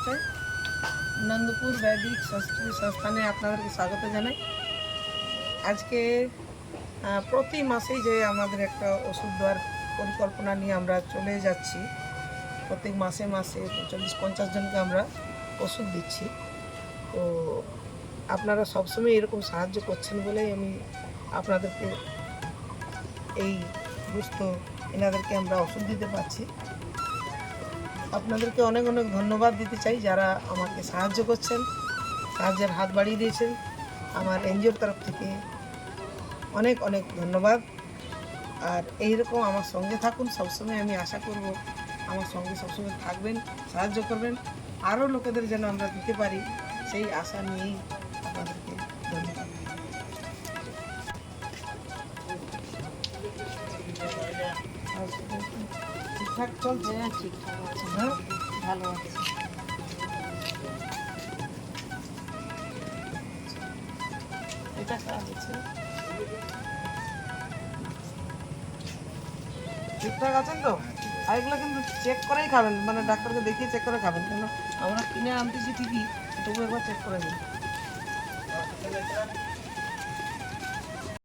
নমস্কার। নন্দপুর বৈদিক সংস্থানে আপনাদেরকে স্বাগত জানাই। আজকে প্রতি মাসেই যে আমাদের একটা ওষুধ দেওয়ার পরিকল্পনা নিয়ে আমরা চলে যাচ্ছি। প্রত্যেক মাসে মাসে 40-50 জনকে আমরা ওষুধ দিচ্ছি। তো আপনারা সবসময় এরকম সাহায্য করছেন বলেই আমি আপনাদেরকে এই দুস্থ এনাদেরকে আমরা ওষুধ দিতে পারছি। আপনাদেরকে অনেক অনেক ধন্যবাদ দিতে চাই যারা আমাকে সাহায্য করছেন, সাহায্যের হাত বাড়িয়ে দিয়েছেন। আমার এনজিওর তরফ থেকে অনেক অনেক ধন্যবাদ। আর এইরকম আমার সঙ্গে থাকুন সবসময়। আমি আশা করব আমার সঙ্গে সবসময় থাকবেন, সাহায্য করবেন, আরও লোকেদের যেন আমরা দিতে পারি সেই আশা নিয়েই আপনাদেরকে ধন্যবাদ। ঠিকঠাক চলছে? হ্যাঁ, ঠিকঠাক আছে, হ্যাঁ, ভালো আছে। এটা খারাপ হচ্ছে। ঠিকঠাক আছেন তো? আর এগুলো কিন্তু চেক করেই খাবেন, মানে ডাক্তারকে দেখিয়ে চেক করে খাবেন, কেন আমরা কিনে আনতেছি ঠিকই, তবু একবার চেক করে নিন।